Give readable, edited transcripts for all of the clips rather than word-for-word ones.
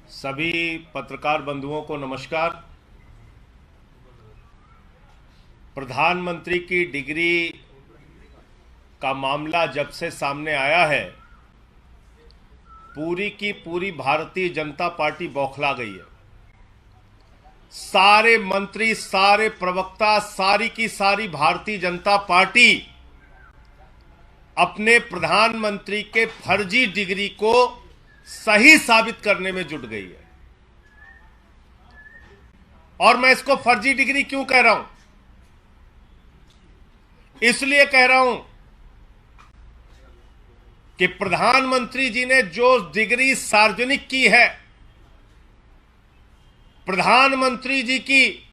सभी पत्रकार बंधुओं को नमस्कार। प्रधानमंत्री की डिग्री का मामला जब से सामने आया है, पूरी की पूरी भारतीय जनता पार्टी बौखला गई है। सारे मंत्री, सारे प्रवक्ता, सारी की सारी भारतीय जनता पार्टी अपने प्रधानमंत्री के फर्जी डिग्री को सही साबित करने में जुट गई है। और मैं इसको फर्जी डिग्री क्यों कह रहा हूं? इसलिए कह रहा हूं कि प्रधानमंत्री जी ने जो डिग्री सार्वजनिक की है, प्रधानमंत्री जी की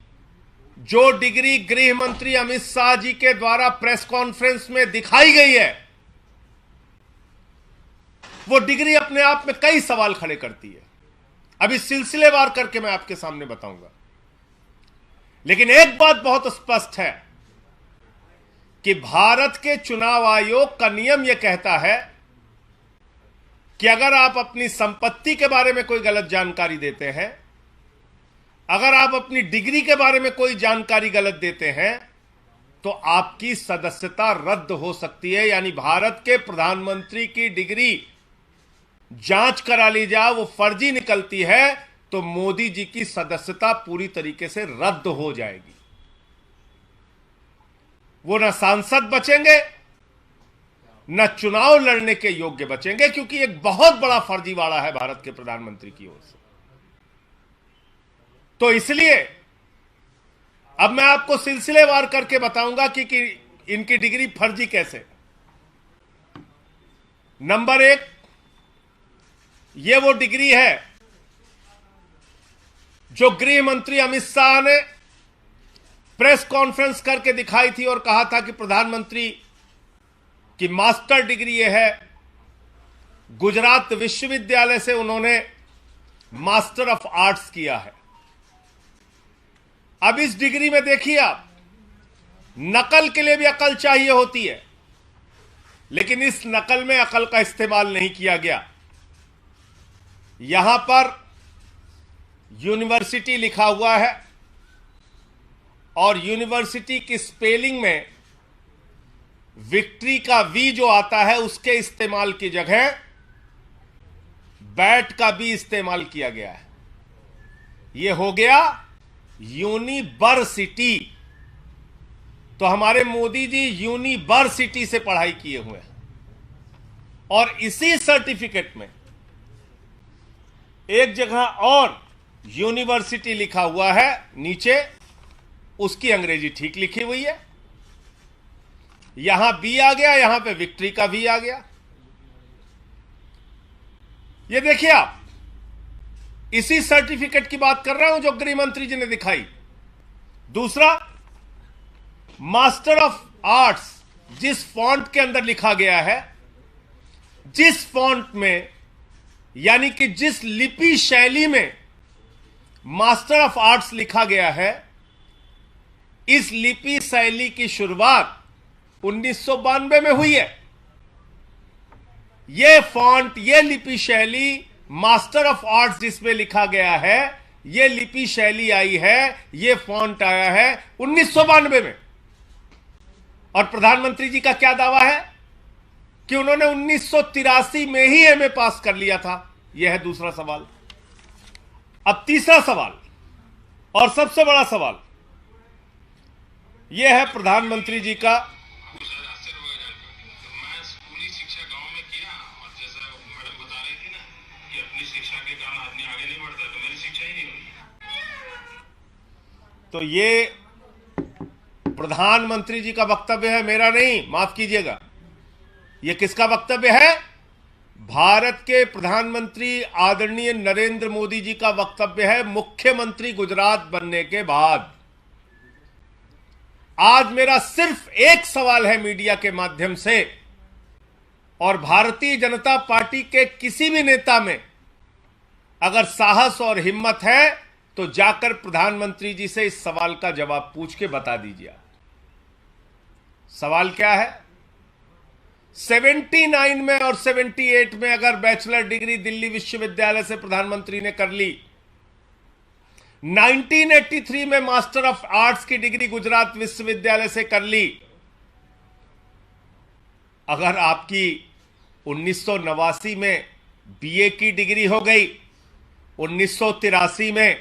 जो डिग्री गृह मंत्री अमित शाह जी के द्वारा प्रेस कॉन्फ्रेंस में दिखाई गई है, वो डिग्री अपने आप में कई सवाल खड़े करती है। अभी सिलसिलेवार करके मैं आपके सामने बताऊंगा। लेकिन एक बात बहुत स्पष्ट है कि भारत के चुनाव आयोग का नियम यह कहता है कि अगर आप अपनी संपत्ति के बारे में कोई गलत जानकारी देते हैं, अगर आप अपनी डिग्री के बारे में कोई जानकारी गलत देते हैं, तो आपकी सदस्यता रद्द हो सकती है। यानी भारत के प्रधानमंत्री की डिग्री जांच करा ली जाए, वो फर्जी निकलती है, तो मोदी जी की सदस्यता पूरी तरीके से रद्द हो जाएगी। वो न सांसद बचेंगे, न चुनाव लड़ने के योग्य बचेंगे, क्योंकि एक बहुत बड़ा फर्जीवाड़ा है भारत के प्रधानमंत्री की ओर से। तो इसलिए अब मैं आपको सिलसिलेवार करके बताऊंगा कि इनकी डिग्री फर्जी कैसे। नंबर एक, ये वो डिग्री है जो गृह मंत्री अमित शाह ने प्रेस कॉन्फ्रेंस करके दिखाई थी और कहा था कि प्रधानमंत्री की मास्टर डिग्री ये है। गुजरात विश्वविद्यालय से उन्होंने मास्टर ऑफ आर्ट्स किया है। अब इस डिग्री में देखिए आप, नकल के लिए भी अकल चाहिए होती है, लेकिन इस नकल में अकल का इस्तेमाल नहीं किया गया। यहां पर यूनिवर्सिटी लिखा हुआ है और यूनिवर्सिटी की स्पेलिंग में विक्ट्री का वी जो आता है, उसके इस्तेमाल की जगह बैट का बी इस्तेमाल किया गया है। यह हो गया यूनिवर्सिटी। तो हमारे मोदी जी यूनिवर्सिटी से पढ़ाई किए हुए हैं और इसी सर्टिफिकेट में एक जगह और यूनिवर्सिटी लिखा हुआ है, नीचे उसकी अंग्रेजी ठीक लिखी हुई है। यहां बी आ गया, यहां पे विक्ट्री का वी आ गया। ये देखिए आप, इसी सर्टिफिकेट की बात कर रहा हूं जो गृह मंत्री जी ने दिखाई। दूसरा, मास्टर ऑफ आर्ट्स जिस फॉन्ट के अंदर लिखा गया है, जिस फॉन्ट में, यानी कि जिस लिपि शैली में मास्टर ऑफ आर्ट्स लिखा गया है, इस लिपि शैली की शुरुआत 1992 में हुई है। यह फॉन्ट, यह लिपि शैली, मास्टर ऑफ आर्ट्स जिसमें लिखा गया है, यह लिपि शैली आई है, यह फॉन्ट आया है 1992 में। और प्रधानमंत्री जी का क्या दावा है कि उन्होंने 1983 में ही एमए पास कर लिया था। यह है दूसरा सवाल। अब तीसरा सवाल और सबसे बड़ा सवाल यह है प्रधानमंत्री जी का। मैं स्कूली शिक्षा गांव में किया और जैसा मैडम बता रही थी ना कि अपनी शिक्षा के कारण आदमी आगे नहीं बढ़ता, तो मेरी शिक्षा ही नहीं हुई। तो ये प्रधानमंत्री जी का वक्तव्य है, मेरा नहीं, माफ कीजिएगा। यह किसका वक्तव्य है? भारत के प्रधानमंत्री आदरणीय नरेंद्र मोदी जी का वक्तव्य है, मुख्यमंत्री गुजरात बनने के बाद। आज मेरा सिर्फ एक सवाल है मीडिया के माध्यम से, और भारतीय जनता पार्टी के किसी भी नेता में अगर साहस और हिम्मत है तो जाकर प्रधानमंत्री जी से इस सवाल का जवाब पूछ के बता दीजिए। सवाल क्या है? 79 में और 78 में अगर बैचलर डिग्री दिल्ली विश्वविद्यालय से प्रधानमंत्री ने कर ली, 1983 में मास्टर ऑफ आर्ट्स की डिग्री गुजरात विश्वविद्यालय से कर ली, अगर आपकी 1989 में बीए की डिग्री हो गई, 1983 में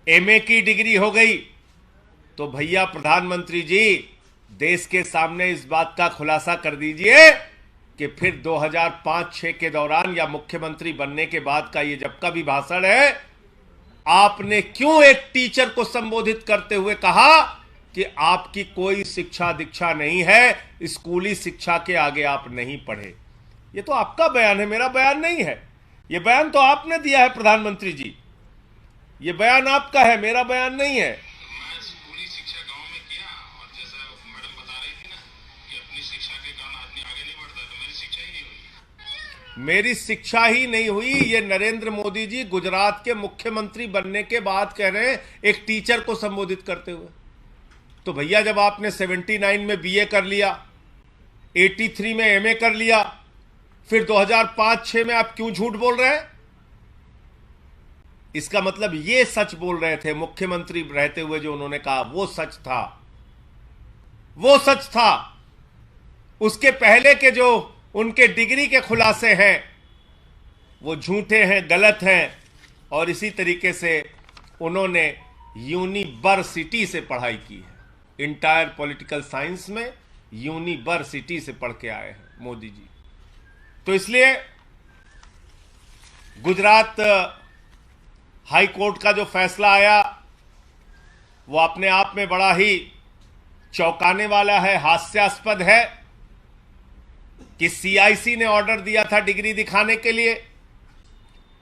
एमए की डिग्री हो गई, तो भैया प्रधानमंत्री जी देश के सामने इस बात का खुलासा कर दीजिए कि फिर 2005-6 के दौरान या मुख्यमंत्री बनने के बाद का ये जब का भी भाषण है, आपने क्यों एक टीचर को संबोधित करते हुए कहा कि आपकी कोई शिक्षा दीक्षा नहीं है, स्कूली शिक्षा के आगे आप नहीं पढ़े। ये तो आपका बयान है, मेरा बयान नहीं है। ये बयान तो आपने दिया है प्रधानमंत्री जी, ये बयान आपका है, मेरा बयान नहीं है। मैं स्कूली शिक्षा गांव में किया, और जैसा मैडम बता रही थी ना कि अपनी शिक्षा के कारण आदमी आगे नहीं बढ़ता, तो मेरी शिक्षा ही नहीं हुई। मेरी शिक्षा ही नहीं हुई, ये नरेंद्र मोदी जी गुजरात के मुख्यमंत्री बनने के बाद कह रहे हैं एक टीचर को संबोधित करते हुए। तो भैया जब आपने 79 में बीए कर लिया, 83 में एमए कर लिया, फिर 2005-6 में आप क्यों झूठ बोल रहे हैं? इसका मतलब ये सच बोल रहे थे मुख्यमंत्री रहते हुए, जो उन्होंने कहा वो सच था, वो सच था। उसके पहले के जो उनके डिग्री के खुलासे हैं वो झूठे हैं, गलत हैं। और इसी तरीके से उन्होंने यूनिवर्सिटी से पढ़ाई की है, इंटायर पॉलिटिकल साइंस में यूनिवर्सिटी से पढ़ के आए हैं मोदी जी। तो इसलिए गुजरात हाई कोर्ट का जो फैसला आया वो अपने आप में बड़ा ही चौंकाने वाला है, हास्यास्पद है कि सीआईसी ने ऑर्डर दिया था डिग्री दिखाने के लिए,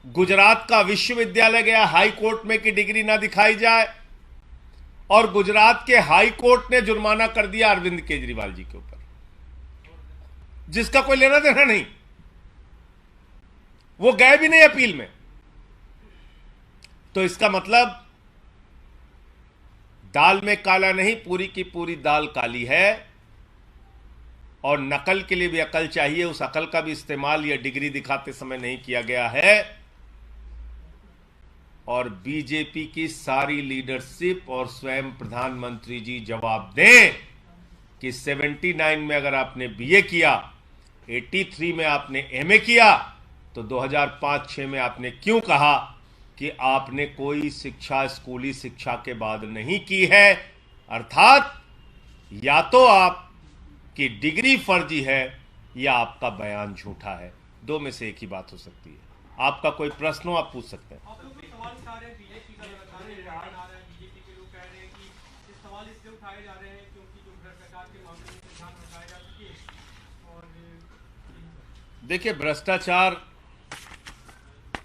गुजरात का विश्वविद्यालय गया हाई कोर्ट में कि डिग्री ना दिखाई जाए, और गुजरात के हाई कोर्ट ने जुर्माना कर दिया अरविंद केजरीवाल जी के ऊपर, जिसका कोई लेना देना नहीं। वो गए भी नहीं अपील में। तो इसका मतलब दाल में काला नहीं, पूरी की पूरी दाल काली है। और नकल के लिए भी अकल चाहिए, उस अकल का भी इस्तेमाल यह डिग्री दिखाते समय नहीं किया गया है। और बीजेपी की सारी लीडरशिप और स्वयं प्रधानमंत्री जी जवाब दें कि 79 में अगर आपने बीए किया, 83 में आपने एमए किया, तो 2005-6 में आपने क्यों कहा कि आपने कोई शिक्षा स्कूली शिक्षा के बाद नहीं की है? अर्थात या तो आपकी डिग्री फर्जी है या आपका बयान झूठा है। दो में से एक ही बात हो सकती है। आपका कोई प्रश्न हो आप पूछ सकते हैं। देखिए, भ्रष्टाचार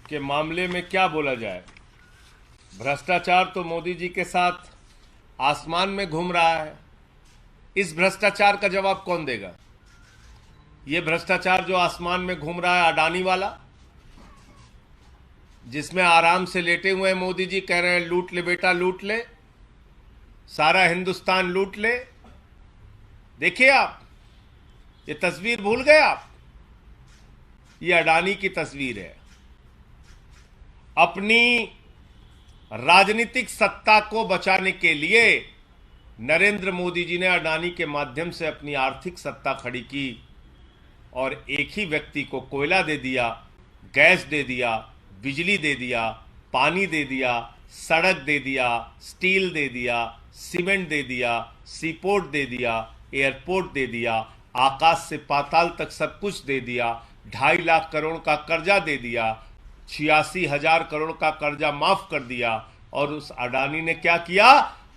के मामले में क्या बोला जाए? भ्रष्टाचार तो मोदी जी के साथ आसमान में घूम रहा है। इस भ्रष्टाचार का जवाब कौन देगा? यह भ्रष्टाचार जो आसमान में घूम रहा है, अडानी वाला, जिसमें आराम से लेटे हुए मोदी जी कह रहे हैं लूट ले बेटा लूट ले, सारा हिंदुस्तान लूट ले। देखिए आप, ये तस्वीर भूल गए आप? ये अडानी की तस्वीर है। अपनी राजनीतिक सत्ता को बचाने के लिए नरेंद्र मोदी जी ने अडानी के माध्यम से अपनी आर्थिक सत्ता खड़ी की और एक ही व्यक्ति को कोयला दे दिया, गैस दे दिया, बिजली दे दिया, पानी दे दिया, सड़क दे दिया, स्टील दे दिया, सीमेंट दे दिया, सीपोर्ट दे दिया, एयरपोर्ट दे दिया, आकाश से पाताल तक सब कुछ दे दिया, 2.5 लाख करोड़ का कर्जा दे दिया, 86,000 करोड़ का कर्जा माफ कर दिया। और उस अडानी ने क्या किया?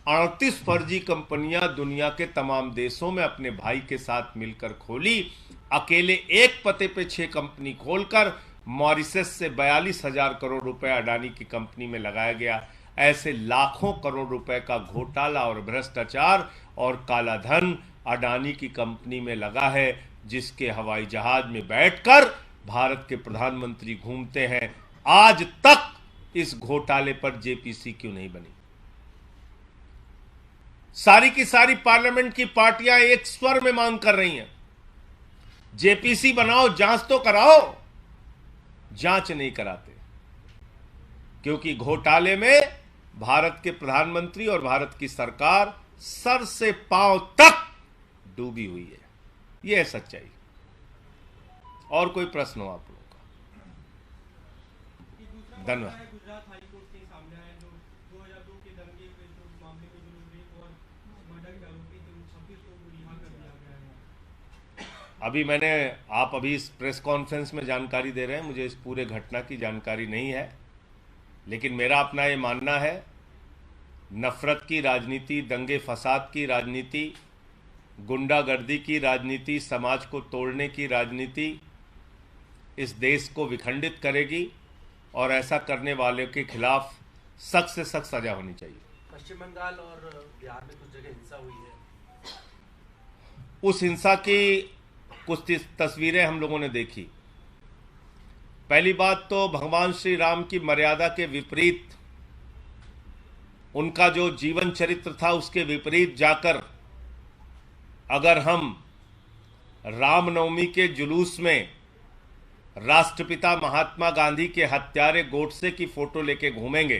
38 फर्जी कंपनियां दुनिया के तमाम देशों में अपने भाई के साथ मिलकर खोली। अकेले एक पते पे 6 कंपनी खोलकर मॉरिशस से 42,000 करोड़ रुपए अडानी की कंपनी में लगाया गया। ऐसे लाखों करोड़ रुपए का घोटाला और भ्रष्टाचार और काला धन अडानी की कंपनी में लगा है, जिसके हवाई जहाज में बैठकर भारत के प्रधानमंत्री घूमते हैं। आज तक इस घोटाले पर जेपीसी क्यों नहीं बनी? सारी की सारी पार्लियामेंट की पार्टियां एक स्वर में मांग कर रही हैं जेपीसी बनाओ, जांच तो कराओ, जांच नहीं कराते, क्योंकि घोटाले में भारत के प्रधानमंत्री और भारत की सरकार सर से पांव तक डूबी हुई है। यह है सच्चाई। और कोई प्रश्न हो आप लोगों का? धन्यवाद। गुजरात हाईकोर्ट के सामने आया जो 2002 के दंगे के जो मामले में जो रेप और मर्डर के आरोपी थे उन 26 लोगों को रिहा कर दिया गया है। आप अभी इस प्रेस कॉन्फ्रेंस में जानकारी दे रहे हैं, मुझे इस पूरे घटना की जानकारी नहीं है, लेकिन मेरा अपना ये मानना है, नफरत की राजनीति, दंगे फसाद की राजनीति, गुंडागर्दी की राजनीति, समाज को तोड़ने की राजनीति इस देश को विखंडित करेगी और ऐसा करने वाले के खिलाफ सख्त से सख्त सजा होनी चाहिए। पश्चिम बंगाल और बिहार में कुछ जगह हिंसा हुई है। उस हिंसा की कुछ तस्वीरें हम लोगों ने देखी। पहली बात तो भगवान श्री राम की मर्यादा के विपरीत, उनका जो जीवन चरित्र था उसके विपरीत जाकर अगर हम रामनवमी के जुलूस में राष्ट्रपिता महात्मा गांधी के हत्यारे गोडसे की फोटो लेके घूमेंगे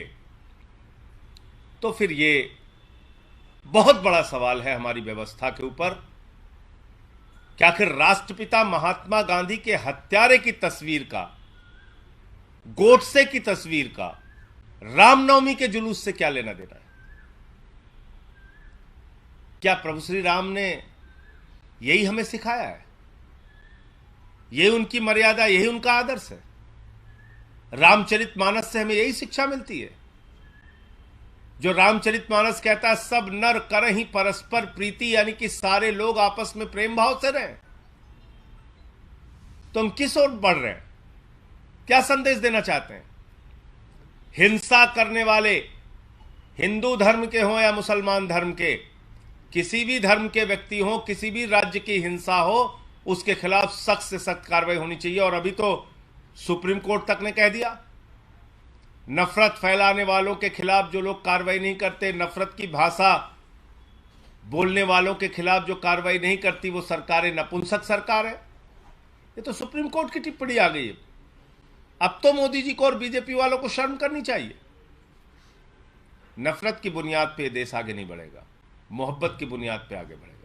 तो फिर ये बहुत बड़ा सवाल है हमारी व्यवस्था के ऊपर कि आखिर राष्ट्रपिता महात्मा गांधी के हत्यारे की तस्वीर का, गोडसे की तस्वीर का रामनवमी के जुलूस से क्या लेना देना है? क्या प्रभु श्री राम ने यही हमें सिखाया है? यही उनकी मर्यादा, यही उनका आदर्श है? रामचरितमानस से हमें यही शिक्षा मिलती है। जो रामचरितमानस कहता है सब नर करहि परस्पर प्रीति, यानी कि सारे लोग आपस में प्रेम भाव से रहें। तो हम किस ओर बढ़ रहे हैं? क्या संदेश देना चाहते हैं? हिंसा करने वाले हिंदू धर्म के हों या मुसलमान धर्म के, किसी भी धर्म के व्यक्ति हो, किसी भी राज्य की हिंसा हो, उसके खिलाफ सख्त से सख्त कार्रवाई होनी चाहिए। और अभी तो सुप्रीम कोर्ट तक ने कह दिया, नफरत फैलाने वालों के खिलाफ जो लोग कार्रवाई नहीं करते, नफरत की भाषा बोलने वालों के खिलाफ जो कार्रवाई नहीं करती, वो सरकारें नपुंसक सरकार है। ये तो सुप्रीम कोर्ट की टिप्पणी आ गई है। अब तो मोदी जी को और बीजेपी वालों को शर्म करनी चाहिए। नफरत की बुनियाद पे देश आगे नहीं बढ़ेगा, मोहब्बत की बुनियाद पे आगे बढ़ेगा।